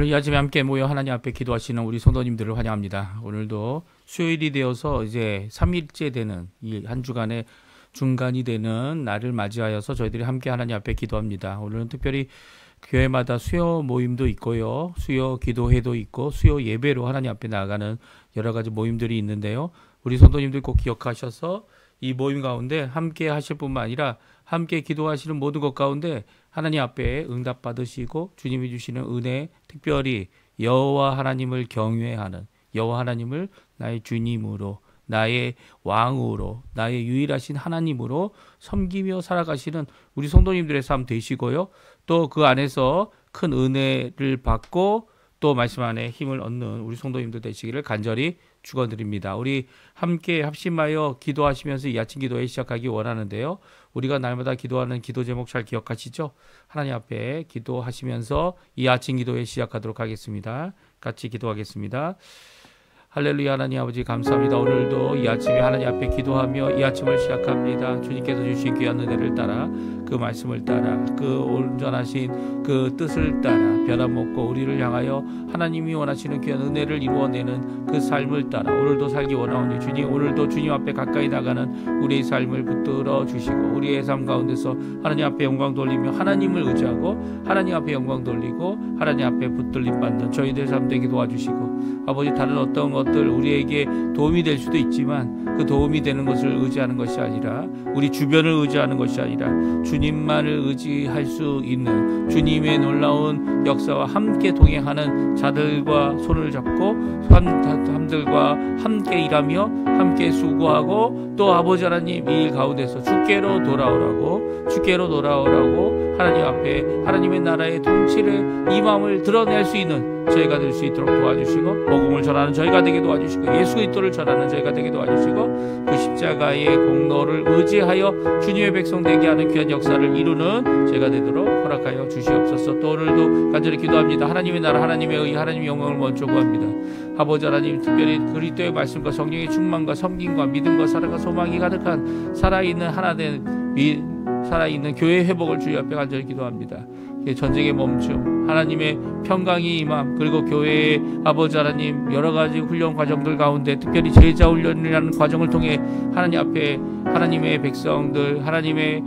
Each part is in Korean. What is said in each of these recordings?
오늘 이 아침에 함께 모여 하나님 앞에 기도하시는 우리 성도님들을 환영합니다. 오늘도 수요일이 되어서 이제 3일째 되는 이 한 주간의 중간이 되는 날을 맞이하여서 저희들이 함께 하나님 앞에 기도합니다. 오늘은 특별히 교회마다 수요 모임도 있고요. 수요 기도회도 있고 수요 예배로 하나님 앞에 나아가는 여러 가지 모임들이 있는데요. 우리 성도님들 꼭 기억하셔서 이 모임 가운데 함께 하실 뿐만 아니라 함께 기도하시는 모든 것 가운데 하나님 앞에 응답 받으시고 주님이 주시는 은혜, 특별히 여호와 하나님을 경외하는, 여호와 하나님을 나의 주님으로, 나의 왕으로, 나의 유일하신 하나님으로 섬기며 살아가시는 우리 성도님들의 삶 되시고요. 또 그 안에서 큰 은혜를 받고 또 말씀 안에 힘을 얻는 우리 성도님들 되시기를 간절히 축원드립니다. 우리 함께 합심하여 기도하시면서 이 아침 기도회 시작하기 원하는데요. 우리가 날마다 기도하는 기도 제목 잘 기억하시죠? 하나님 앞에 기도하시면서 이 아침 기도회 시작하도록 하겠습니다. 같이 기도하겠습니다. 할렐루야. 하나님 아버지 감사합니다. 오늘도 이 아침에 하나님 앞에 기도하며 이 아침을 시작합니다. 주님께서 주신 귀한 은혜를 따라 그 말씀을 따라 그 온전하신 그 뜻을 따라 변함없고 우리를 향하여 하나님이 원하시는 귀한 은혜를 이루어내는 그 삶을 따라 오늘도 살기 원하오니 주님, 오늘도 주님 앞에 가까이 나가는 우리의 삶을 붙들어 주시고 우리의 삶 가운데서 하나님 앞에 영광 돌리며 하나님을 의지하고 하나님 앞에 영광 돌리고 하나님 앞에 붙들림 받는 저희들 삶 되게 도와주시고 아버지, 다른 어떤 것들 우리에게 도움이 될 수도 있지만 그 도움이 되는 것을 의지하는 것이 아니라 우리 주변을 의지하는 것이 아니라 주님만을 의지할 수 있는 주님의 놀라운 역사와 함께 동행하는 자들과 손을 잡고 함들과 함께 일하며 함께 수고하고 또 아버지 하나님 이 일 가운데서 주께로 돌아오라고 하나님 앞에 하나님의 나라의 통치를 이 마음을 드러낼 수 있는 저희가 될 수 있도록 도와주시고 복음을 전하는 저희가 되게 도와주시고 예수 그리스도를 전하는 저희가 되게 도와주시고 그 십자가의 공로를 의지하여 주님의 백성 되게 하는 귀한 역사를 이루는 저희가 되도록 허락하여 주시옵소서. 또 오늘도 간절히 기도합니다. 하나님의 나라, 하나님의 의, 하나님의 영광을 먼저 구합니다. 아버지 하나님, 특별히 그리스도의 말씀과 성령의 충만과 섬김과 믿음과 사랑과 소망이 가득한 살아있는 하나된 살아있는 교회 회복을 주의 앞에 간절히 기도합니다. 전쟁의 멈춤, 하나님의 평강이 임함, 그리고 교회의 아버지 하나님 여러 가지 훈련 과정들 가운데 특별히 제자 훈련이라는 과정을 통해 하나님 앞에 하나님의 백성들, 하나님의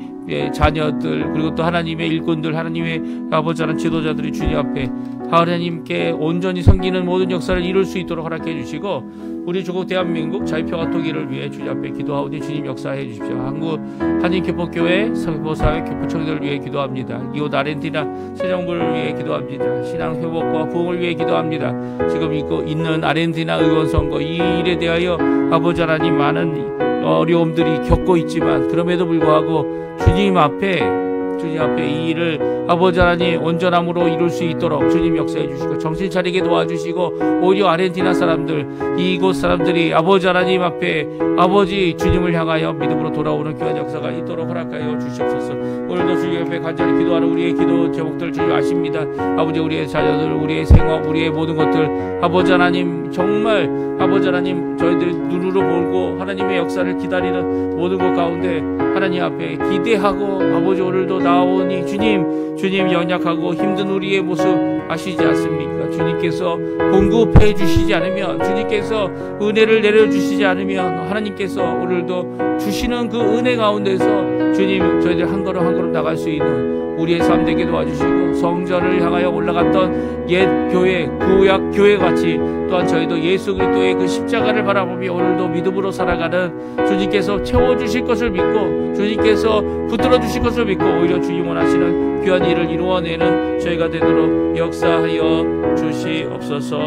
자녀들, 그리고 또 하나님의 일꾼들, 하나님의 아버지 하나님 지도자들이 주님 앞에 하나님께 온전히 섬기는 모든 역사를 이룰 수 있도록 허락해 주시고 우리 조국 대한민국 자유평화 통일을 위해 주님 앞에 기도하오니 주님 역사해 주십시오. 한국 한인교포교회 서교사회 교포청들을 위해 기도합니다. 이곳 아르헨티나 새 정부를 위해 기도합니다. 신앙 회복과 부흥을 위해 기도합니다. 지금 있는 아르헨티나 의원 선거 이 일에 대하여 아버지 하나님 많은 어려움들이 겪고 있지만 그럼에도 불구하고 주님 앞에 이 일을 아버지 하나님 온전함으로 이룰 수 있도록 주님 역사해 주시고 정신 차리게 도와주시고 오히려 아르헨티나 사람들, 이곳 사람들이 아버지 하나님 앞에 아버지 주님을 향하여 믿음으로 돌아오는 귀한 역사가 있도록 허락하여 주시옵소서. 오늘도 주님 앞에 간절히 기도하는 우리의 기도 제목들 주님 아십니다. 아버지, 우리의 자녀들, 우리의 생업, 우리의 모든 것들 아버지 하나님 정말 아버지 하나님 저희들 눈으로 보고 하나님의 역사를 기다리는 모든 것 가운데 하나님 앞에 기대하고 아버지 오늘도 나오니 주님 연약하고 힘든 우리의 모습 아시지 않습니까? 주님께서 공급해 주시지 않으면, 주님께서 은혜를 내려주시지 않으면 하나님께서 오늘도 주시는 그 은혜 가운데서 주님 저희들 한 걸음 한 걸음 나갈 수 있는 우리의 삶 되게 도와주시고 성전을 향하여 올라갔던 옛 교회, 구약 교회 같이 또한 저희도 예수 그리스도의 그 십자가를 바라보며 오늘도 믿음으로 살아가는 주님께서 채워주실 것을 믿고 주님께서 붙들어 주실 것을 믿고 오히려 주님 원하시는 귀한 일을 이루어내는 저희가 되도록 역사하여 주시옵소서.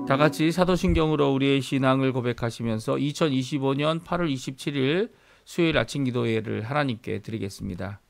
다 같이 사도신경으로 우리의 신앙을 고백하시면서 2025년 8월 27일 수요일 아침 기도회를 하나님께 드리겠습니다.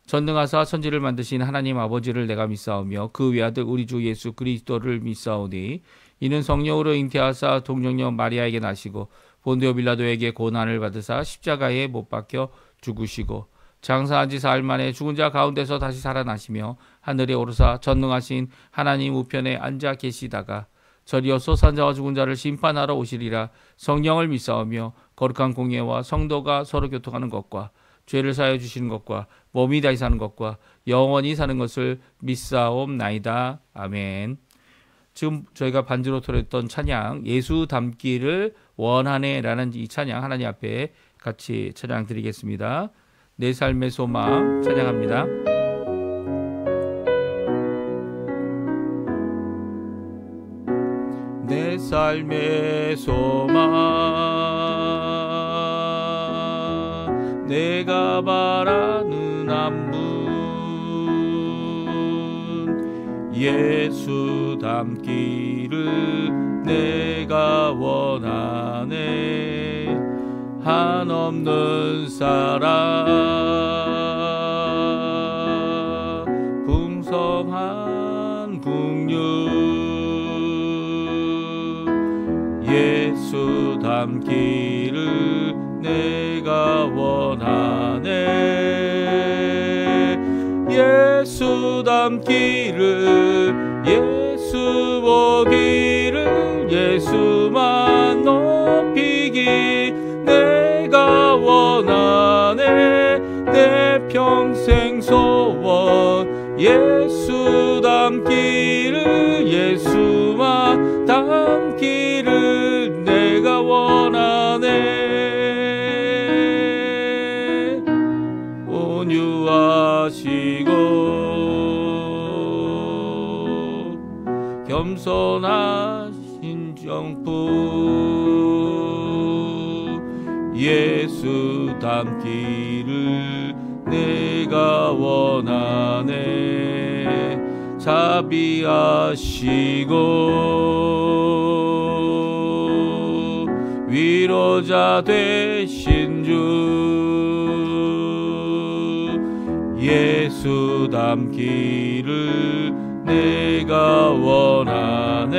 전능하사 천지를 만드신 하나님 아버지를 내가 믿사오며 그 외아들 우리 주 예수 그리스도를 믿사오니 이는 성령으로 잉태하사 동정녀 마리아에게 나시고 본디오 빌라도에게 고난을 받으사 십자가에 못 박혀 죽으시고 장사한 지 사흘 만에 죽은 자 가운데서 다시 살아나시며 하늘에 오르사 전능하신 하나님 우편에 앉아 계시다가 저리어 솟은 자와 죽은 자를 심판하러 오시리라. 성령을 믿사오며 거룩한 공예와 성도가 서로 교통하는 것과 죄를 사하여 주시는 것과 몸이 다시 사는 것과 영원히 사는 것을 믿사옵나이다. 아멘. 지금 저희가 반주로 들었던 찬양 예수 닮기를 원하네라는 이 찬양 하나님 앞에 같이 찬양 드리겠습니다. 내 삶의 소망 찬양합니다. 내 삶의 소망 내가 바라는 한 분 예수 닮기를 내가 원하네. 한없는 사랑 풍성한 긍휼 예수 닮기를 내가 원하네. 예수 닮기를 예수 보기를 예수만 높이기 내가 원하네. 내 평생 소원 예수 닮기를 예수만 닮기를 내가 원하네. 온유하시고 겸손하신 정품 예수 닮기를 내가 원하네. 자비하시고 위로자 되신 주 예수 닮기를 내가 원하네.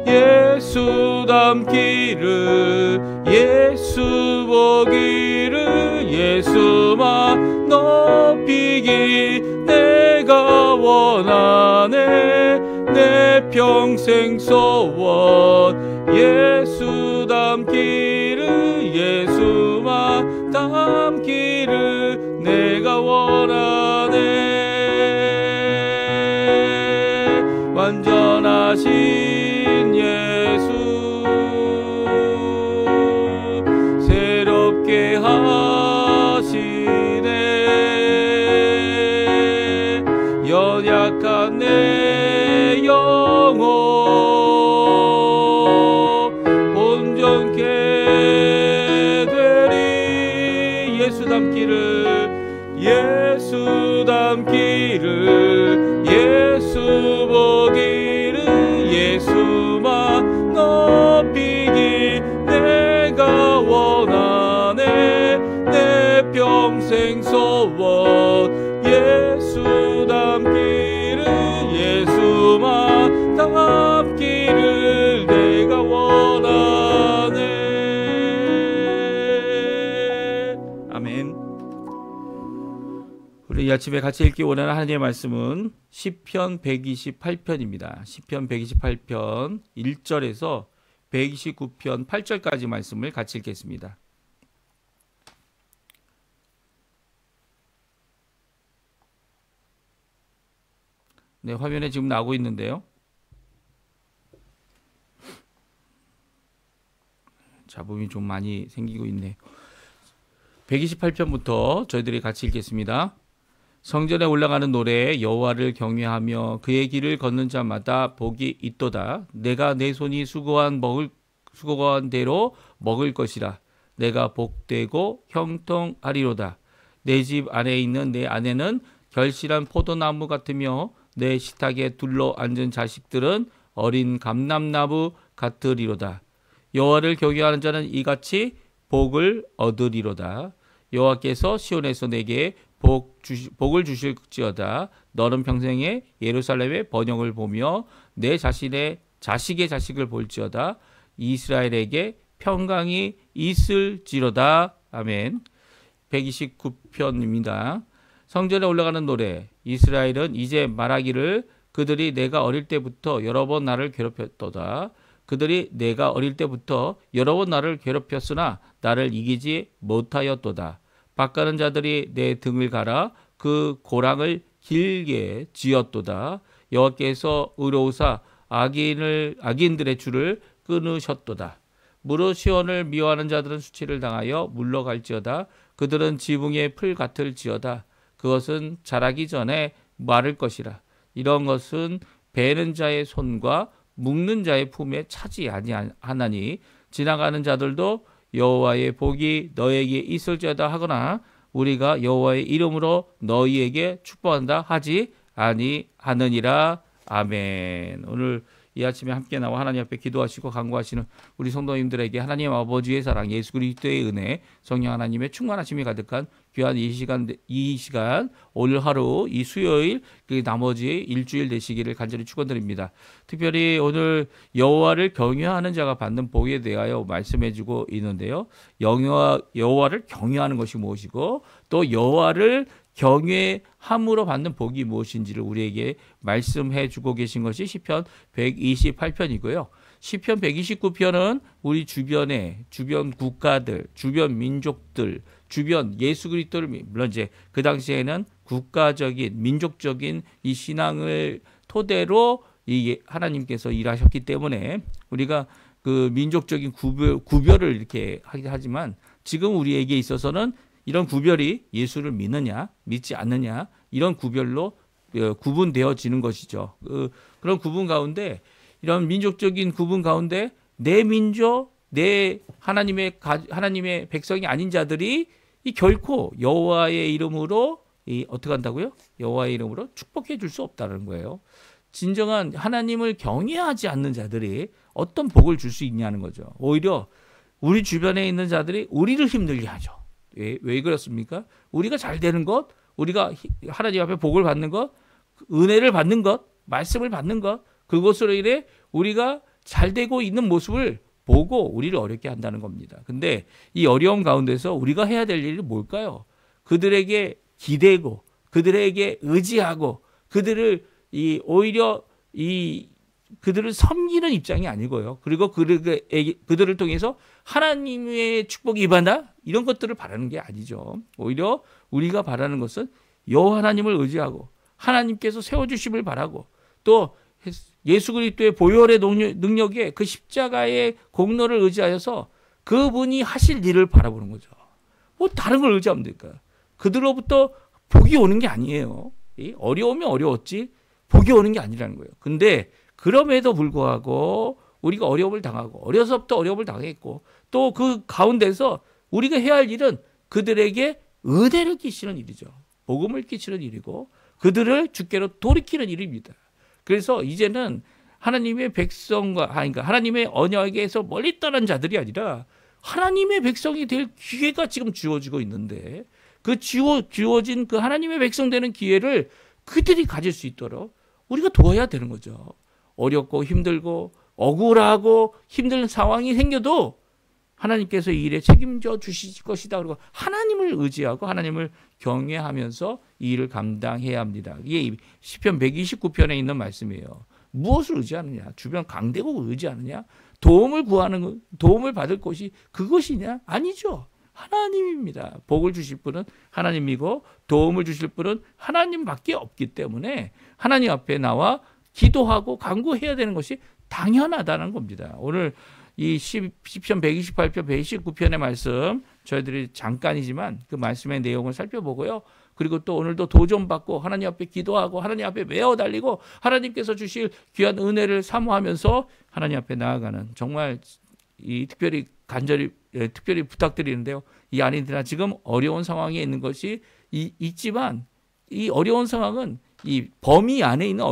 예수 닮기를 예수 보기를 예수만 높이기 내가 원하네. 내 평생 소원 예수 닮기를 예수만 닮기를 내가 원하네. 완전하신 예수 새롭게 하시네. 연약한 내 영혼 온전케 되리. 예수 닮기를 예수 닮기를 예수 보기를 예수만 높이기 내가 원하네. 내 평생 소원 예수 닮기를 예수만 닮기를 내가 원하네. 아멘. 우리 이 아침에 같이 읽기 원하는 하나님의 말씀은 시편 128편입니다. 시편 128편 1절에서 129편 8절까지 말씀을 같이 읽겠습니다. 네, 화면에 지금 나오고 있는데요. 잡음이 좀 많이 생기고 있네요. 128편부터 저희들이 같이 읽겠습니다. 성전에 올라가는 노래에 여호와를 경외하며 그의 길을 걷는 자마다 복이 있도다. 내가 내 손이 수고한 대로 먹을 것이라. 내가 복되고 형통하리로다. 내 집 안에 있는 내 아내는 결실한 포도나무 같으며 내 식탁에 둘러 앉은 자식들은 어린 감람나무 같으리로다. 여호와를 경외하는 자는 이같이 복을 얻으리로다. 여호와께서 시온에서 내게 복을 주실지어다. 너는 평생에 예루살렘의 번영을 보며 내 자식의 자식을 볼지어다. 이스라엘에게 평강이 있을지로다. 아멘. 129편입니다. 성전에 올라가는 노래. 이스라엘은 이제 말하기를 그들이 내가 어릴 때부터 여러 번 나를 괴롭혔도다. 그들이 내가 어릴 때부터 여러 번 나를 괴롭혔으나 나를 이기지 못하였도다. 밭가는 자들이 내 등을 갈아 그 고랑을 길게 지었도다. 여호와께서 의로우사 악인들의 줄을 끊으셨도다. 무릇 시온을 미워하는 자들은 수치를 당하여 물러갈지어다. 그들은 지붕의 풀 같을지어다. 그것은 자라기 전에 마를 것이라. 이런 것은 베는 자의 손과 묶는 자의 품에 차지 아니하나니 지나가는 자들도 여호와의 복이 너에게 있을지어다 하거나 우리가 여호와의 이름으로 너희에게 축복한다 하지 아니하느니라. 아멘. 오늘 이 아침에 함께 나와 하나님 앞에 기도하시고 간구하시는 우리 성도님들에게 하나님 아버지의 사랑, 예수 그리스도의 은혜, 성령 하나님의 충만하심이 가득한 귀한 이 시간 오늘 하루 이 수요일 그 나머지 일주일 되시기를 간절히 축원드립니다. 특별히 오늘 여호와를 경외하는 자가 받는 복에 대하여 말씀해주고 있는데요. 여호와를 경외하는 것이 무엇이고 또 여호와를 경외함으로 받는 복이 무엇인지를 우리에게 말씀해 주고 계신 것이 시편 128편이고요. 시편 129편은 우리 주변 국가들, 주변 민족들, 주변 예수 그리스도를 물론 이제 그 당시에는 국가적인 민족적인 이 신앙을 토대로 이 하나님께서 일하셨기 때문에 우리가 그 민족적인 구별을 이렇게 하지만 지금 우리에게 있어서는 이런 구별이 예수를 믿느냐 믿지 않느냐 이런 구별로 구분되어지는 것이죠. 그런 구분 가운데 이런 민족적인 구분 가운데 내 민족, 내 하나님의 백성이 아닌 자들이 이 결코 여호와의 이름으로 어떻게 한다고요? 여호와의 이름으로 축복해 줄 수 없다는 거예요. 진정한 하나님을 경외하지 않는 자들이 어떤 복을 줄 수 있냐는 거죠. 오히려 우리 주변에 있는 자들이 우리를 힘들게 하죠. 왜 그렇습니까? 우리가 잘 되는 것, 우리가 하나님 앞에 복을 받는 것, 은혜를 받는 것, 말씀을 받는 것, 그것으로 인해 우리가 잘 되고 있는 모습을 보고 우리를 어렵게 한다는 겁니다. 근데 이 어려움 가운데서 우리가 해야 될 일이 뭘까요? 그들에게 기대고, 그들에게 의지하고, 오히려 그들을 섬기는 입장이 아니고요. 그리고 그들을 통해서 하나님의 축복이 임한다? 이런 것들을 바라는 게 아니죠. 오히려 우리가 바라는 것은 여호와 하나님을 의지하고 하나님께서 세워주심을 바라고 또 예수 그리스도의 보혈의 능력에 그 십자가의 공로를 의지하여서 그분이 하실 일을 바라보는 거죠. 뭐 다른 걸 의지하면 될까요? 그들로부터 복이 오는 게 아니에요. 어려우면 어려웠지 복이 오는 게 아니라는 거예요. 근데 그럼에도 불구하고 우리가 어려움을 당하고 어려서부터 어려움을 당했고 또 그 가운데서 우리가 해야 할 일은 그들에게 은혜를 끼치는 일이죠. 복음을 끼치는 일이고 그들을 주께로 돌이키는 일입니다. 그래서 이제는 하나님의 백성과 그러니까 하나님의 언약에서 멀리 떠난 자들이 아니라 하나님의 백성이 될 기회가 지금 주어지고 있는데 그 주어진 그 하나님의 백성 되는 기회를 그들이 가질 수 있도록 우리가 도와야 되는 거죠. 어렵고 힘들고 억울하고 힘든 상황이 생겨도 하나님께서 이 일에 책임져 주실 것이다. 그리고 하나님을 의지하고 하나님을 경외하면서 이 일을 감당해야 합니다. 이게 시편 129편에 있는 말씀이에요. 무엇을 의지하느냐? 주변 강대국을 의지하느냐? 도움을 받을 곳이 그것이냐? 아니죠. 하나님입니다. 복을 주실 분은 하나님이고 도움을 주실 분은 하나님밖에 없기 때문에 하나님 앞에 나와 기도하고 간구해야 되는 것이 당연하다는 겁니다. 오늘 이 시편 128편, 129편의 말씀 저희들이 잠깐이지만 그 말씀의 내용을 살펴보고요. 그리고 또 오늘도 도전받고 하나님 앞에 기도하고 하나님 앞에 메어 달리고 하나님께서 주실 귀한 은혜를 사모하면서 하나님 앞에 나아가는 정말 이 특별히 부탁드리는데요. 이 아닌들아 지금 어려운 상황에 있는 것이 있지만 이 어려운 상황은 이 범위 안에 있는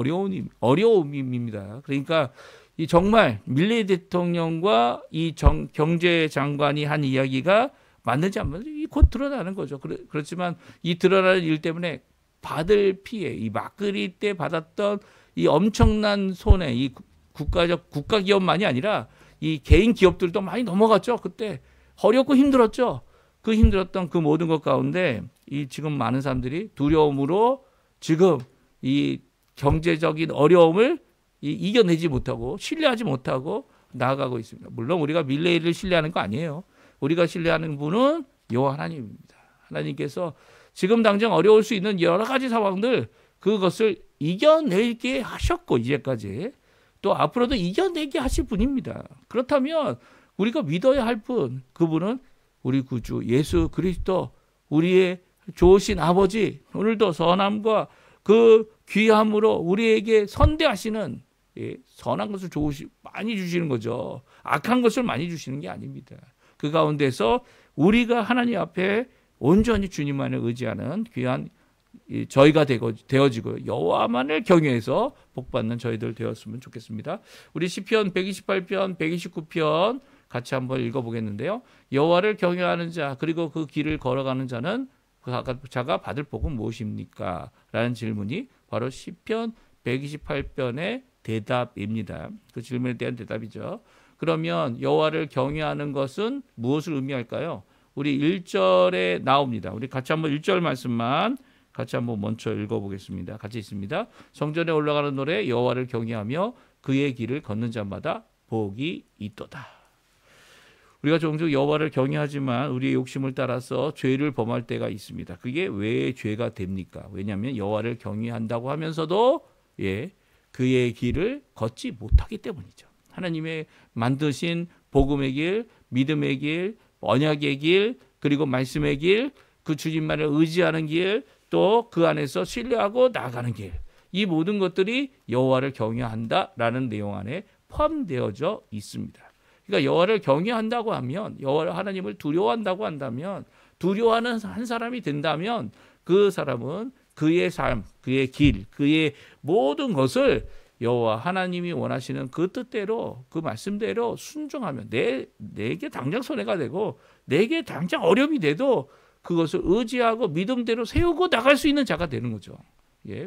어려움입니다. 그러니까 이 정말 밀레 대통령과 이 경제장관이 한 이야기가 맞는지 안 맞는지 곧 드러나는 거죠. 그렇지만 이 드러나는 일 때문에 받을 피해, 이 막걸리 때 받았던 이 엄청난 손해, 이 국가 기업만이 아니라 이 개인 기업들도 많이 넘어갔죠. 그때 어렵고 힘들었죠. 그 힘들었던 그 모든 것 가운데 이 지금 많은 사람들이 두려움으로 지금 이 경제적인 어려움을 이겨내지 못하고 신뢰하지 못하고 나아가고 있습니다. 물론 우리가 밀레이를 신뢰하는 거 아니에요. 우리가 신뢰하는 분은 여호와 하나님입니다. 하나님께서 지금 당장 어려울 수 있는 여러 가지 상황들 그것을 이겨내게 하셨고 이제까지 또 앞으로도 이겨내게 하실 분입니다. 그렇다면 우리가 믿어야 할 분, 그분은 우리 구주 예수 그리스도, 우리의 좋으신 아버지, 오늘도 선함과 그 귀함으로 우리에게 선대하시는 선한 것을 많이 주시는 거죠. 악한 것을 많이 주시는 게 아닙니다. 그 가운데서 우리가 하나님 앞에 온전히 주님만을 의지하는 귀한 저희가 되어지고 여호와만을 경외해서 복받는 저희들 되었으면 좋겠습니다. 우리 시편 128편, 129편 같이 한번 읽어보겠는데요. 여호와를 경외하는 자 그리고 그 길을 걸어가는 자는 그 자가 받을 복은 무엇입니까? 라는 질문이 바로 시편 128편의 대답입니다. 그 질문에 대한 대답이죠. 그러면 여호와를 경외하는 것은 무엇을 의미할까요? 우리 1절에 나옵니다. 우리 같이 한번 1절 말씀만 같이 한번 먼저 읽어보겠습니다. 같이 있습니다. 성전에 올라가는 노래 여호와를 경외하며 그의 길을 걷는 자마다 복이 있도다. 우리가 종종 여호와를 경외하지만 우리의 욕심을 따라서 죄를 범할 때가 있습니다. 그게 왜 죄가 됩니까? 왜냐하면 여호와를 경외한다고 하면서도 그의 길을 걷지 못하기 때문이죠. 하나님의 만드신 복음의 길, 믿음의 길, 언약의 길, 그리고 말씀의 길, 그 주님만을 의지하는 길, 또 그 안에서 신뢰하고 나아가는 길, 이 모든 것들이 여호와를 경외한다라는 내용 안에 포함되어져 있습니다. 그러니까 여호와를 경외한다고 하면, 여호와 하나님을 두려워한다고 한다면, 두려워하는 한 사람이 된다면 그 사람은 그의 삶, 그의 길, 그의 모든 것을 여호와 하나님이 원하시는 그 뜻대로, 그 말씀대로 순종하면 내게 당장 손해가 되고 내게 당장 어려움이 돼도 그것을 의지하고 믿음대로 세우고 나갈 수 있는 자가 되는 거죠.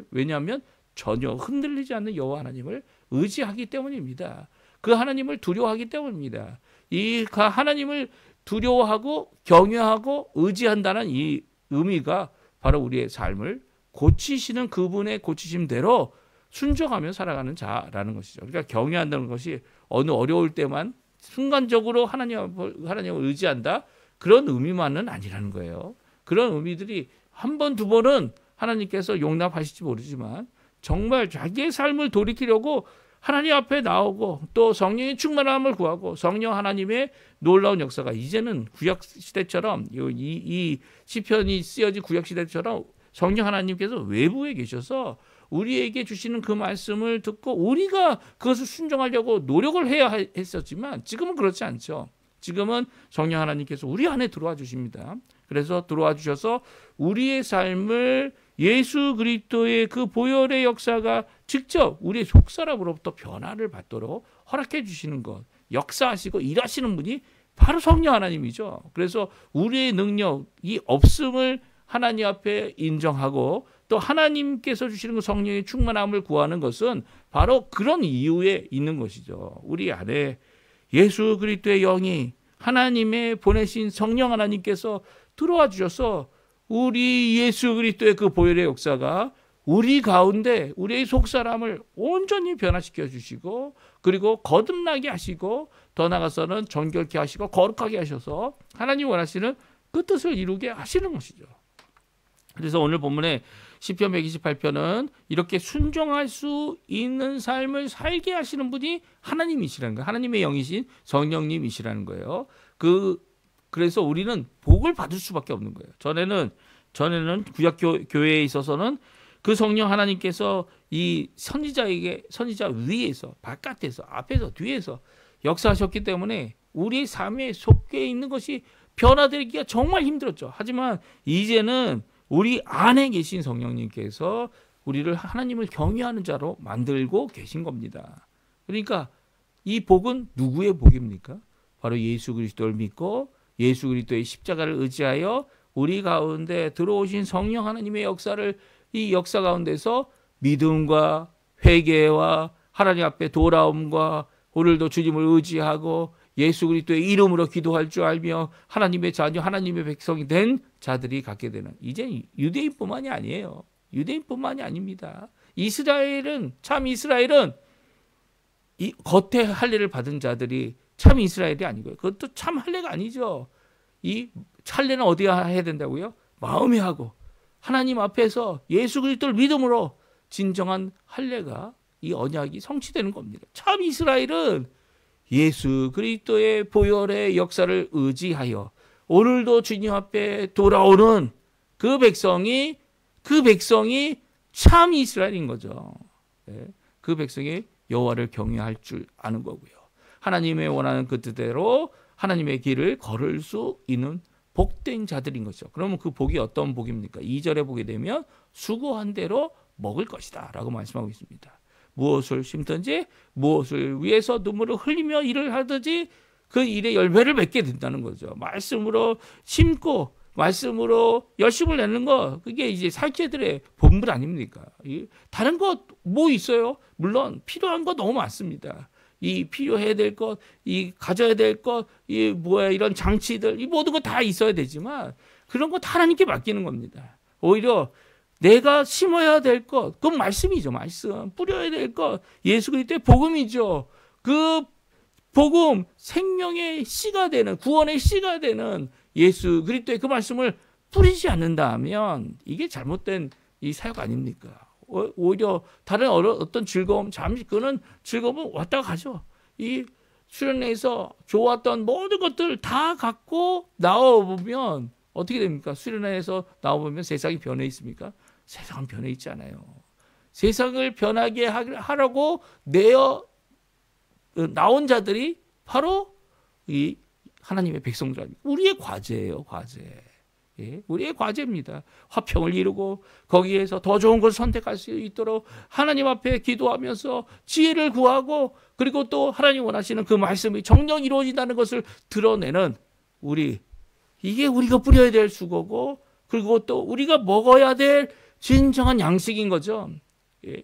왜냐하면 전혀 흔들리지 않는 여호와 하나님을 의지하기 때문입니다. 그 하나님을 두려워하기 때문입니다. 이 하나님을 두려워하고 경외하고 의지한다는 이 의미가 바로 우리의 삶을 고치시는 그분의 고치심대로 순종하며 살아가는 자라는 것이죠. 그러니까 경외한다는 것이 어느 어려울 때만 순간적으로 하나님을 의지한다, 그런 의미만은 아니라는 거예요. 그런 의미들이 한 번, 두 번은 하나님께서 용납하실지 모르지만 정말 자기의 삶을 돌이키려고 하나님 앞에 나오고 또 성령의 충만함을 구하고 성령 하나님의 놀라운 역사가 이제는 구약시대처럼 이 시편이 쓰여진 구약시대처럼 성령 하나님께서 외부에 계셔서 우리에게 주시는 그 말씀을 듣고 우리가 그것을 순종하려고 노력을 해야 했었지만 지금은 그렇지 않죠. 지금은 성령 하나님께서 우리 안에 들어와 주십니다. 그래서 들어와 주셔서 우리의 삶을 예수 그리스도의 그 보혈의 역사가 직접 우리의 속사람으로부터 변화를 받도록 허락해 주시는 것, 역사하시고 일하시는 분이 바로 성령 하나님이죠. 그래서 우리의 능력이 없음을 하나님 앞에 인정하고 또 하나님께서 주시는 그 성령의 충만함을 구하는 것은 바로 그런 이유에 있는 것이죠. 우리 안에 예수 그리스도의 영이 하나님의 보내신 성령 하나님께서 들어와 주셔서 우리 예수 그리스도의 그 보혈의 역사가 우리 가운데 우리의 속사람을 온전히 변화시켜 주시고 그리고 거듭나게 하시고 더 나아가서는 정결케 하시고 거룩하게 하셔서 하나님 원하시는 그 뜻을 이루게 하시는 것이죠. 그래서 오늘 본문에 시편 128편은 이렇게 순종할 수 있는 삶을 살게 하시는 분이 하나님이시라는 거예요. 하나님의 영이신 성령님이시라는 거예요. 그래서 우리는 복을 받을 수밖에 없는 거예요. 전에는 구약 교회에 있어서는 그 성령 하나님께서 이 선지자 위에서 바깥에서 앞에서 뒤에서 역사하셨기 때문에 우리 삶에 속해 있는 것이 변화되기가 정말 힘들었죠. 하지만 이제는 우리 안에 계신 성령님께서 우리를 하나님을 경외하는 자로 만들고 계신 겁니다. 그러니까 이 복은 누구의 복입니까? 바로 예수 그리스도를 믿고 예수 그리스도의 십자가를 의지하여 우리 가운데 들어오신 성령 하나님의 역사를 이 역사 가운데서 믿음과 회개와 하나님 앞에 돌아옴과 오늘도 주님을 의지하고 예수 그리스도의 이름으로 기도할 줄 알며 하나님의 자녀, 하나님의 백성이 된 자들이 갖게 되는, 이제 유대인뿐만이 아니에요. 유대인뿐만이 아닙니다. 이스라엘은 이 겉에 할례를 받은 자들이 참 이스라엘이 아니고요. 그것도 참 할례가 아니죠. 이 할례는 어디에 해야 된다고요? 마음에 하고 하나님 앞에서 예수 그리스도를 믿음으로 진정한 할례가 이 언약이 성취되는 겁니다. 참 이스라엘은 예수 그리스도의 보혈의 역사를 의지하여 오늘도 주님 앞에 돌아오는 그 백성이 참 이스라엘인 거죠. 그 백성이 여호와를 경외할 줄 아는 거고요. 하나님의 원하는 그 뜻대로 하나님의 길을 걸을 수 있는 복된 자들인 거죠. 그러면 그 복이 어떤 복입니까? 2절에 보게 되면 수고한 대로 먹을 것이다 라고 말씀하고 있습니다. 무엇을 심든지 무엇을 위해서 눈물을 흘리며 일을 하든지 그 일의 열매를 맺게 된다는 거죠. 말씀으로 심고 말씀으로 열심을 내는 거, 그게 이제 사제들의 본분 아닙니까? 다른 것 뭐 있어요? 물론 필요한 거 너무 많습니다. 이 필요해야 될 것, 이 가져야 될 것, 이런 장치들, 이 모든 거 다 있어야 되지만 그런 거 다 하나님께 맡기는 겁니다. 오히려 내가 심어야 될 것, 그건 말씀이죠. 말씀. 뿌려야 될 것, 예수 그리스도의 복음이죠. 그 복음, 생명의 씨가 되는, 구원의 씨가 되는 예수 그리스도의 그 말씀을 뿌리지 않는다면 이게 잘못된 이 사역 아닙니까? 오히려 다른 어떤 즐거움, 잠시 그는 즐거움은 왔다가 가죠. 이 수련회에서 좋았던 모든 것들 다 갖고 나와보면 어떻게 됩니까? 수련회에서 나와보면 세상이 변해 있습니까? 세상은 변해 있지 않아요. 세상을 변하게 하라고 나온 자들이 바로 이 하나님의 백성들 아닙니까? 우리의 과제예요, 과제. 예, 우리의 과제입니다. 화평을 이루고 거기에서 더 좋은 것을 선택할 수 있도록 하나님 앞에 기도하면서 지혜를 구하고 그리고 또 하나님 원하시는 그 말씀이 정녕 이루어진다는 것을 드러내는 이게 우리가 뿌려야 될 수고고 그리고 또 우리가 먹어야 될 진정한 양식인 거죠. 예,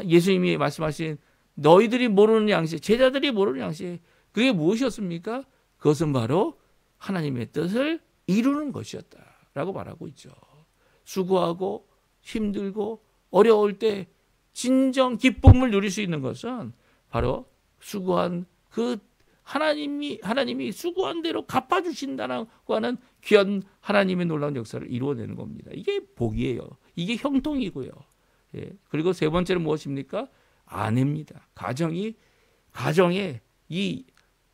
예수님이 말씀하신 너희들이 모르는 양식, 제자들이 모르는 양식, 그게 무엇이었습니까? 그것은 바로 하나님의 뜻을 이루는 것이었다라고 말하고 있죠. 수고하고 힘들고 어려울 때 진정 기쁨을 누릴 수 있는 것은 바로 수고한 그 하나님이 수고한 대로 갚아주신다고 하는 귀한 하나님의 놀라운 역사를 이루어내는 겁니다. 이게 복이에요. 이게 형통이고요. 예. 그리고 세 번째는 무엇입니까? 아내입니다. 가정에 이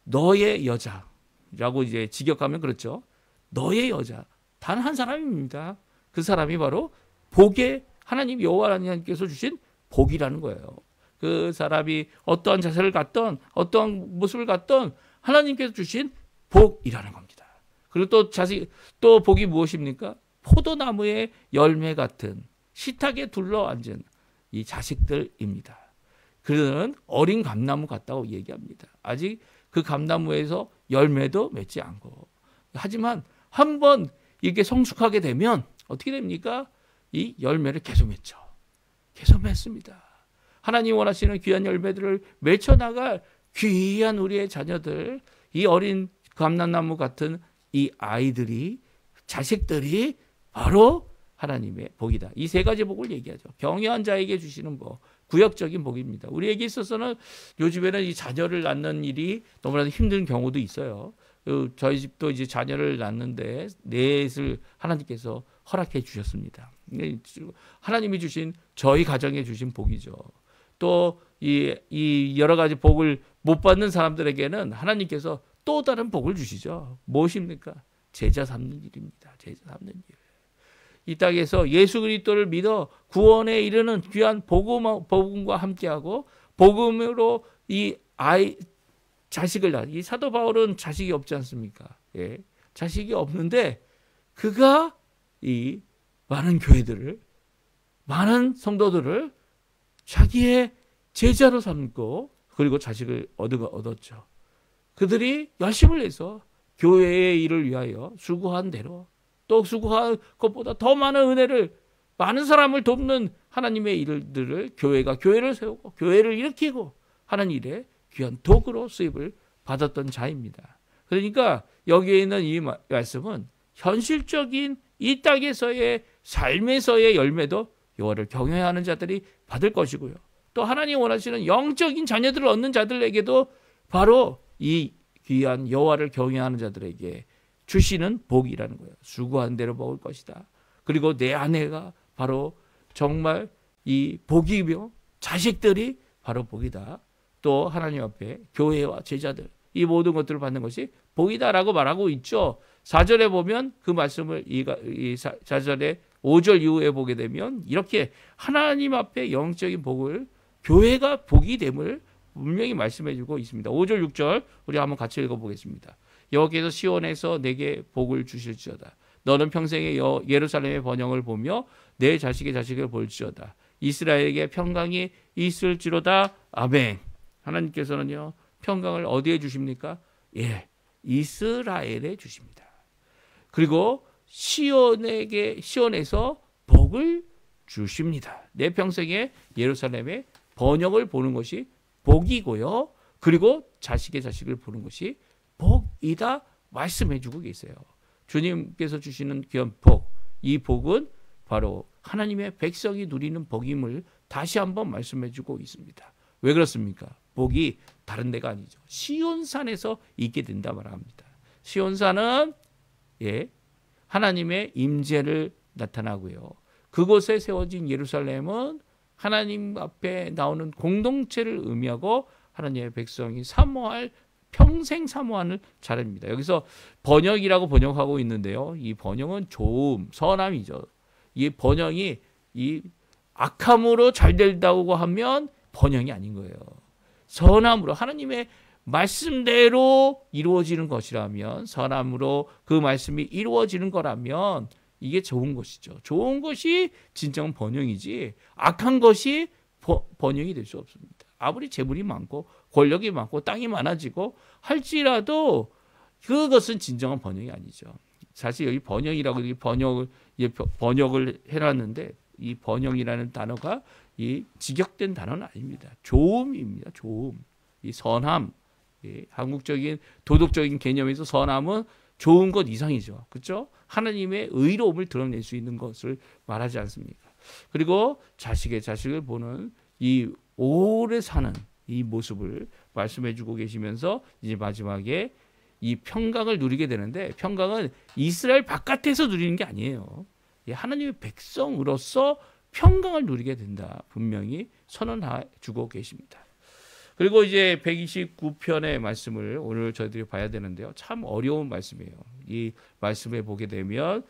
너의 여자라고 이제 직역하면 그렇죠. 너의 여자 단 한 사람입니다. 그 사람이 바로 복의 하나님 여호와 하나님께서 주신 복이라는 거예요. 그 사람이 어떠한 자세를 갖던 어떠한 모습을 갖던 하나님께서 주신 복이라는 겁니다. 그리고 또 복이 무엇입니까? 포도나무의 열매 같은 식탁에 둘러앉은 이 자식들입니다. 그들은 어린 감나무 같다고 얘기합니다. 아직 그 감나무에서 열매도 맺지 않고 하지만 한번 이게 성숙하게 되면 어떻게 됩니까? 이 열매를 계속 맺죠. 계속 맺습니다. 하나님 원하시는 귀한 열매들을 맺혀나갈 귀한 우리의 자녀들, 이 어린 감람나무 같은 이 아이들이, 자식들이 바로 하나님의 복이다. 이 세 가지 복을 얘기하죠. 경외한 자에게 주시는 복, 구역적인 복입니다. 우리에게 있어서는 요즘에는 이 자녀를 낳는 일이 너무나도 힘든 경우도 있어요. 저희 집도 이제 자녀를 낳는데 넷을 하나님께서 허락해 주셨습니다. 하나님이 주신 저희 가정에 주신 복이죠. 또 이 여러 가지 복을 못 받는 사람들에게는 하나님께서 또 다른 복을 주시죠. 무엇입니까? 제자 삼는 일입니다. 제자 삼는 일. 이 땅에서 예수 그리스도를 믿어 구원에 이르는 귀한 복음과 함께하고 복음으로 이 자식을 낳은 이 사도 바울은 자식이 없지 않습니까? 예, 자식이 없는데 그가 이 많은 교회들을 많은 성도들을 자기의 제자로 삼고 그리고 자식을 얻었죠. 그들이 열심을 내서 교회의 일을 위하여 수고한 대로 또 수고한 것보다 더 많은 은혜를 많은 사람을 돕는 하나님의 일들을 교회가 교회를 세우고 교회를 일으키고 하는 일에 귀한 도구로 쓰임을 받았던 자입니다. 그러니까 여기에 있는 이 말씀은 현실적인 이 땅에서의 삶에서의 열매도 여호와를 경외하는 자들이 받을 것이고요. 또 하나님 원하시는 영적인 자녀들을 얻는 자들에게도 바로 이 귀한 여호와를 경외하는 자들에게 주시는 복이라는 거예요. 수고한 대로 먹을 것이다. 그리고 내 아내가 바로 정말 이 복이며 자식들이 바로 복이다. 또 하나님 앞에 교회와 제자들 이 모든 것들을 받는 것이 복이다라고 말하고 있죠. 4절에 보면 그 말씀을 이 4절에 5절 이후에 보게 되면 이렇게 하나님 앞에 영적인 복을 교회가 복이 됨을 분명히 말씀해 주고 있습니다. 5절 6절 우리 한번 같이 읽어보겠습니다. 여호와께서 시온에서 내게 복을 주실지어다. 너는 평생에 예루살렘의 번영을 보며 내 자식의 자식을 볼지어다. 이스라엘에게 평강이 있을지로다. 아멘. 하나님께서는요 평강을 어디에 주십니까? 예, 이스라엘에 주십니다. 그리고 시온에서 복을 주십니다. 내 평생에 예루살렘의 번영을 보는 것이 복이고요. 그리고 자식의 자식을 보는 것이 복이다 말씀해 주고 계세요. 주님께서 주시는 귀한 복, 이 복은 바로 하나님의 백성이 누리는 복임을 다시 한번 말씀해 주고 있습니다. 왜 그렇습니까? 복이 다른 데가 아니죠. 시온산에서 있게 된다 말합니다. 시온산은 하나님의 임재를 나타나고요. 그곳에 세워진 예루살렘은 하나님 앞에 나오는 공동체를 의미하고 하나님의 백성이 사모할 평생 사모하는 자리입니다. 여기서 번영이라고 번역하고 있는데요. 이 번영은 좋음, 선함이죠. 이 번영이 이 악함으로 잘 된다고 하면 번영이 아닌 거예요. 선함으로 하나님의 말씀대로 이루어지는 것이라면, 선함으로 그 말씀이 이루어지는 거라면 이게 좋은 것이죠. 좋은 것이 진정한 번영이지 악한 것이 번영이 될 수 없습니다. 아무리 재물이 많고 권력이 많고 땅이 많아지고 할지라도 그것은 진정한 번영이 아니죠. 사실 여기 번영이라고 번역을 해놨는데 이 번영이라는 단어가 이 직역된 단어는 아닙니다. 좋음입니다. 좋음, 이 선함, 한국적인 도덕적인 개념에서 선함은 좋은 것 이상이죠. 그렇죠? 하나님의 의로움을 드러낼 수 있는 것을 말하지 않습니까? 그리고 자식의 자식을 보는 이 오래 사는 이 모습을 말씀해 주고 계시면서 이제 마지막에 이 평강을 누리게 되는데, 평강은 이스라엘 바깥에서 누리는 게 아니에요. 하나님의 백성으로서 평강을 누리게 된다. 분명히 선언해 주고 계십니다. 그리고 이제 129편의 말씀을 오늘 저희들이 봐야 되는데요. 참 어려운 말씀이에요. 이 말씀에 보게 되면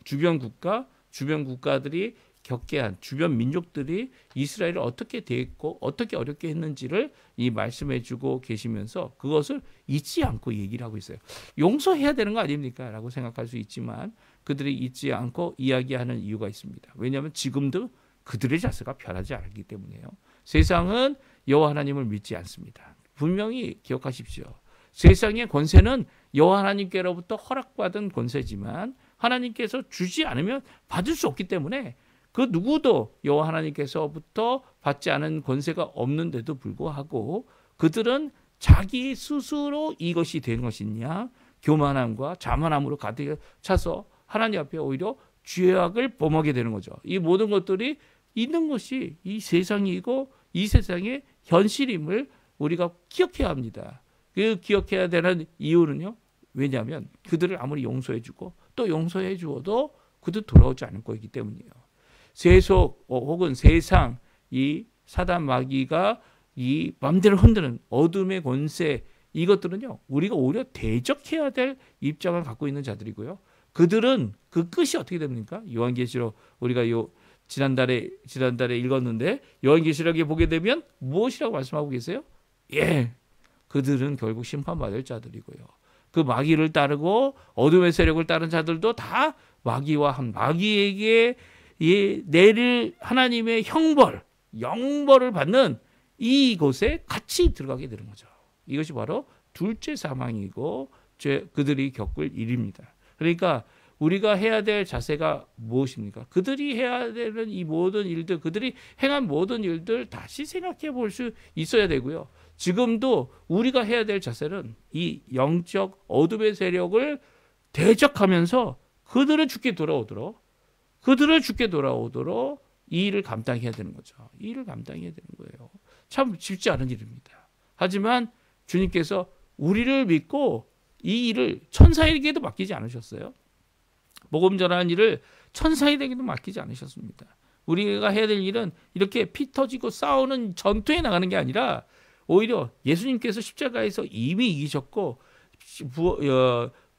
주변 국가들이 겪게 한 주변 민족들이 이스라엘을 어떻게 대했고 어떻게 어렵게 했는지를 이 말씀해 주고 계시면서 그것을 잊지 않고 얘기를 하고 있어요. 용서해야 되는 거 아닙니까? 라고 생각할 수 있지만 그들이 잊지 않고 이야기하는 이유가 있습니다. 왜냐하면 지금도 그들의 자세가 변하지 않기 때문이에요. 세상은 여호와 하나님을 믿지 않습니다. 분명히 기억하십시오. 세상의 권세는 여호와 하나님께로부터 허락받은 권세지만 하나님께서 주지 않으면 받을 수 없기 때문에 그 누구도 여호와 하나님께서부터 받지 않은 권세가 없는데도 불구하고 그들은 자기 스스로 이것이 된 것이냐 교만함과 자만함으로 가득 차서 하나님 앞에 오히려 죄악을 범하게 되는 거죠. 이 모든 것들이 있는 것이 이 세상이고 이 세상의 현실임을 우리가 기억해야 합니다. 그 기억해야 되는 이유는요. 왜냐하면 그들을 아무리 용서해주고 또 용서해주어도 그들 돌아오지 않을 거이기 때문이에요. 세속 혹은 세상 이 사단 마귀가 이 맘대로 흔드는 어둠의 권세 이것들은요. 우리가 오히려 대적해야 될 입장을 갖고 있는 자들이고요. 그들은 그 끝이 어떻게 됩니까? 요한계시록 우리가 지난달에 읽었는데 요한계시록에 보게 되면 무엇이라고 말씀하고 계세요? 그들은 결국 심판받을 자들이고요. 그 마귀를 따르고 어둠의 세력을 따른 자들도 다 마귀와 마귀에게 내릴 하나님의 영벌을 받는 이곳에 같이 들어가게 되는 거죠. 이것이 바로 둘째 사망이고 그들이 겪을 일입니다. 그러니까 우리가 해야 될 자세가 무엇입니까? 그들이 해야 되는 이 모든 일들, 그들이 행한 모든 일들 다시 생각해 볼 수 있어야 되고요. 지금도 우리가 해야 될 자세는 이 영적 어둠의 세력을 대적하면서 그들을 죽게 돌아오도록 이 일을 감당해야 되는 거죠. 이 일을 감당해야 되는 거예요. 참 쉽지 않은 일입니다. 하지만 주님께서 우리를 믿고 이 일을 천사에게도 맡기지 않으셨어요. 복음 전하는 일을 천사에게도 맡기지 않으셨습니다. 우리가 해야 될 일은 이렇게 피 터지고 싸우는 전투에 나가는 게 아니라 오히려 예수님께서 십자가에서 이미 이기셨고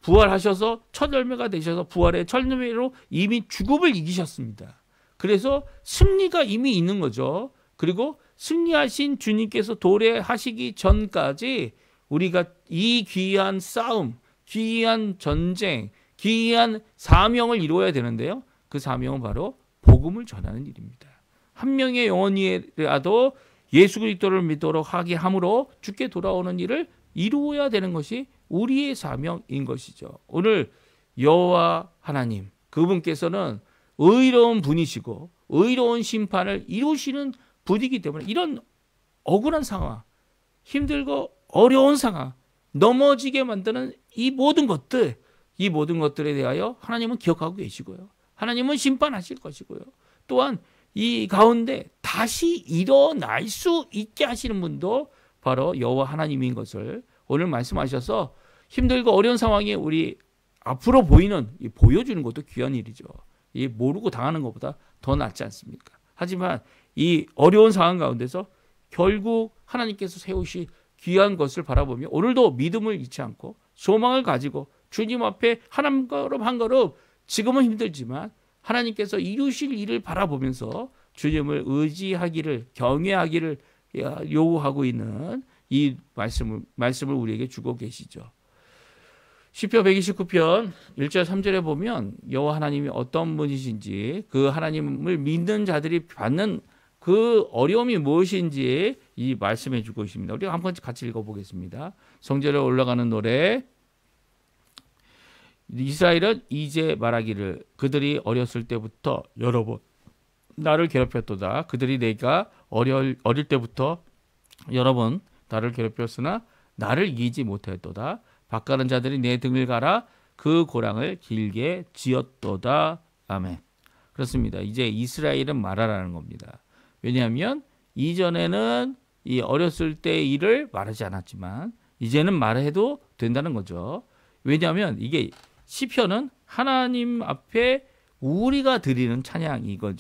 부활하셔서 첫 열매가 되셔서 부활의 첫 열매로 이미 죽음을 이기셨습니다. 그래서 승리가 이미 있는 거죠. 그리고 승리하신 주님께서 도래하시기 전까지 우리가 이 귀한 싸움, 귀한 전쟁, 귀한 사명을 이루어야 되는데요. 그 사명은 바로 복음을 전하는 일입니다. 한 명의 영혼이라도 예수 그리스도를 믿도록 하게 함으로 주께 돌아오는 일을 이루어야 되는 것이 우리의 사명인 것이죠. 오늘 여호와 하나님, 그분께서는 의로운 분이시고 의로운 심판을 이루시는 분이기 때문에 이런 억울한 상황, 힘들고 어려운 상황, 넘어지게 만드는 이 모든 것들에 대하여 하나님은 기억하고 계시고요. 하나님은 심판하실 것이고요. 또한 이 가운데 다시 일어날 수 있게 하시는 분도 바로 여호와 하나님인 것을 오늘 말씀하셔서 힘들고 어려운 상황에 우리 앞으로 보여주는 것도 귀한 일이죠. 이 모르고 당하는 것보다 더 낫지 않습니까? 하지만 이 어려운 상황 가운데서 결국 하나님께서 세우실 귀한 것을 바라보며 오늘도 믿음을 잃지 않고 소망을 가지고 주님 앞에 한 걸음 한 걸음 지금은 힘들지만 하나님께서 이루실 일을 바라보면서 주님을 의지하기를 경외하기를 요구하고 있는 이 말씀을 우리에게 주고 계시죠. 시편 129편 1절 3절에 보면 여호와 하나님이 어떤 분이신지 그 하나님을 믿는 자들이 받는 그 어려움이 무엇인지 이 말씀해 주고 있습니다. 우리가 한번 같이 읽어보겠습니다. 성전에 올라가는 노래. 이스라엘은 이제 말하기를 그들이 어렸을 때부터 여러 번 나를 괴롭혔도다. 그들이 내가 어릴 때부터 여러 번 나를 괴롭혔으나 나를 이기지 못했도다. 밭가는 자들이 내 등을 갈아 그 고랑을 길게 지었도다. 아멘. 그렇습니다. 이제 이스라엘은 말하라는 겁니다. 왜냐하면 이전에는 이 어렸을 때의 일을 말하지 않았지만 이제는 말해도 된다는 거죠. 왜냐하면 이게 시편은 하나님 앞에 우리가 드리는 찬양입니다.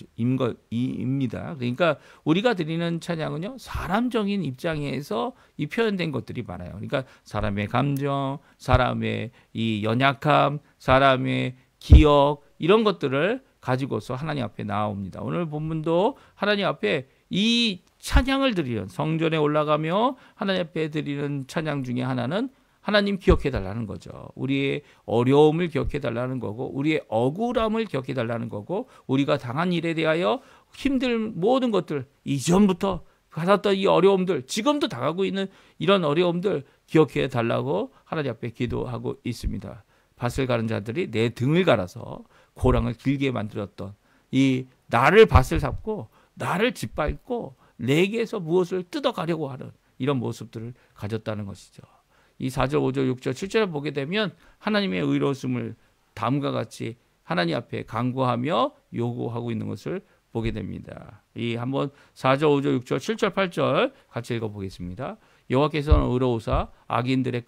그러니까 우리가 드리는 찬양은요, 사람적인 입장에서 이 표현된 것들이 많아요. 그러니까 사람의 감정, 사람의 이 연약함, 사람의 기억, 이런 것들을 가지고서 하나님 앞에 나옵니다. 오늘 본문도 하나님 앞에 이 찬양을 드리는, 성전에 올라가며 하나님 앞에 드리는 찬양 중에 하나는 하나님 기억해 달라는 거죠. 우리의 어려움을 기억해 달라는 거고, 우리의 억울함을 기억해 달라는 거고, 우리가 당한 일에 대하여 힘든 모든 것들, 이전부터 받았던 이 어려움들, 지금도 당하고 있는 이런 어려움들 기억해 달라고 하나님 앞에 기도하고 있습니다. 밭을 가는 자들이 내 등을 갈아서 고랑을 길게 만들었던 이 나를 밭을 잡고 나를 짓밟고 내게서 무엇을 뜯어가려고 하는 이런 모습들을 가졌다는 것이죠. 이 4절, 5절, 6절, 7절을 보게 되면 하나님의 의로움을 다음과 같이 하나님 앞에 간구하며 요구하고 있는 것을 보게 됩니다. 이 한번 4절, 5절, 6절, 7절, 8절 같이 읽어보겠습니다. 여호와께서는 의로우사 악인들의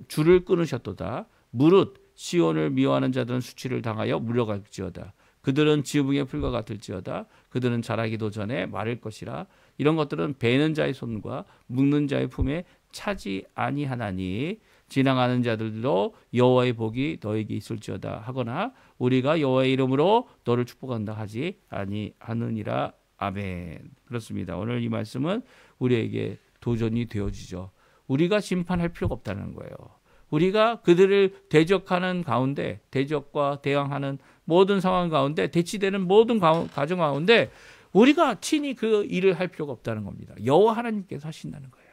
줄을 끊으셨도다. 무릇 시온을 미워하는 자들은 수치를 당하여 물러갈지어다. 그들은 지붕의 풀과 같을지어다. 그들은 자라기도 전에 마를 것이라. 이런 것들은 베는 자의 손과 묶는 자의 품에 차지 아니하나니 지나가는 자들도 여호와의 복이 너에게 있을지어다 하거나 우리가 여호와의 이름으로 너를 축복한다 하지 아니하느니라. 아멘. 그렇습니다. 오늘 이 말씀은 우리에게 도전이 되어지죠. 우리가 심판할 필요가 없다는 거예요. 우리가 그들을 대적하는 가운데, 대적과 대항하는 모든 상황 가운데, 대치되는 모든 가정 가운데 우리가 친히 그 일을 할 필요가 없다는 겁니다. 여호와 하나님께서 하신다는 거예요.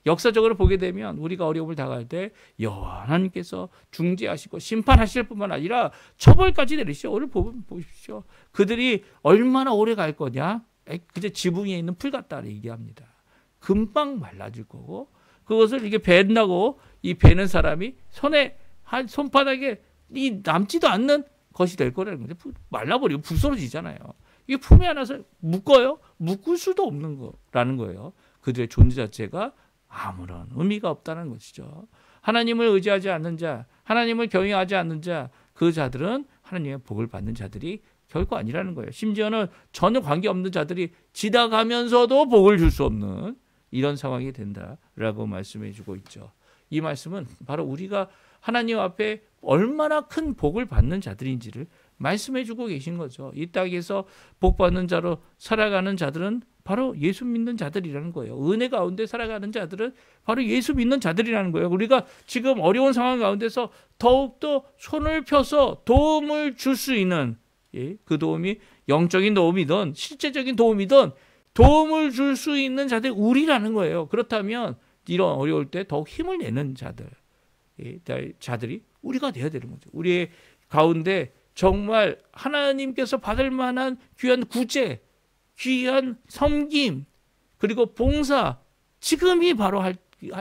역사적으로 보게 되면 우리가 어려움을 당할 때 여호와 하나님께서 중재하시고 심판하실 뿐만 아니라 처벌까지 내리시죠. 오늘 보십시오. 그들이 얼마나 오래 갈 거냐? 그저 지붕에 있는 풀 같다 얘기합니다. 금방 말라질 거고 그것을 이게 벤다고 이 베는 사람이 손바닥에 이 남지도 않는 것이 될 거라는 거죠. 말라버리고 부스러지잖아요. 이게 품에 안아서 묶어요? 묶을 수도 없는 거라는 거예요. 그들의 존재 자체가 아무런 의미가 없다는 것이죠. 하나님을 의지하지 않는 자, 하나님을 경외하지 않는 자, 그 자들은 하나님의 복을 받는 자들이 결코 아니라는 거예요. 심지어는 전혀 관계없는 자들이 지나가면서도 복을 줄 수 없는 이런 상황이 된다라고 말씀해 주고 있죠. 이 말씀은 바로 우리가 하나님 앞에 얼마나 큰 복을 받는 자들인지를 말씀해 주고 계신 거죠. 이 땅에서 복 받는 자로 살아가는 자들은 바로 예수 믿는 자들이라는 거예요. 은혜 가운데 살아가는 자들은 바로 예수 믿는 자들이라는 거예요. 우리가 지금 어려운 상황 가운데서 더욱더 손을 펴서 도움을 줄 수 있는, 그 도움이 영적인 도움이든 실제적인 도움이든 도움을 줄 수 있는 자들이 우리라는 거예요. 그렇다면 이런 어려울 때 더욱 힘을 내는 자들이 우리가 되어야 되는 거죠. 우리의 가운데 정말 하나님께서 받을 만한 귀한 구제, 귀한 섬김, 그리고 봉사, 지금이 바로 할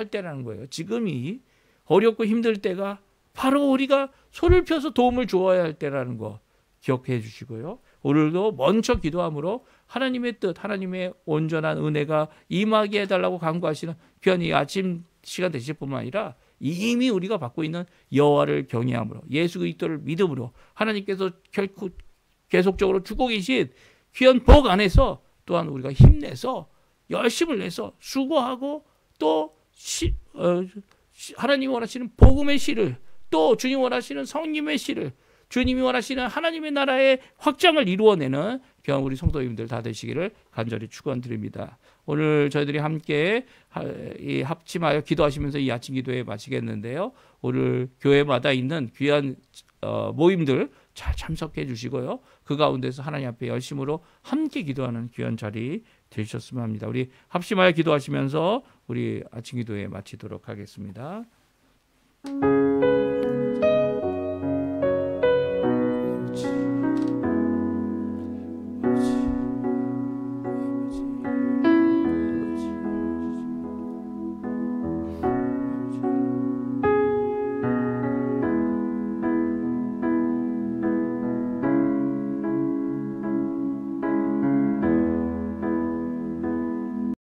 때라는 거예요. 지금이 어렵고 힘들 때가 바로 우리가 손을 펴서 도움을 주어야 할 때라는 거 기억해 주시고요. 오늘도 먼저 기도함으로 하나님의 뜻, 하나님의 온전한 은혜가 임하게 해달라고 간구하시는 귀한 이 아침 시간 되실 뿐만 아니라 이미 우리가 받고 있는 여호와를 경외함으로, 예수 그리스도를 믿음으로 하나님께서 결코 계속적으로 주고 계신 귀한 복 안에서 또한 우리가 힘내서 열심을 내서 수고하고 또 하나님이 원하시는 복음의 씨를, 또 주님 원하시는 성님의 씨를, 주님이 원하시는 하나님의 나라의 확장을 이루어내는 귀한 우리 성도님들 다 되시기를 간절히 축원드립니다. 오늘 저희들이 함께 합심하여 기도하시면서 이 아침 기도에 마치겠는데요. 오늘 교회마다 있는 귀한 모임들 잘 참석해 주시고요. 그 가운데서 하나님 앞에 열심으로 함께 기도하는 귀한 자리 되셨으면 합니다. 우리 합심하여 기도하시면서 우리 아침 기도에 마치도록 하겠습니다.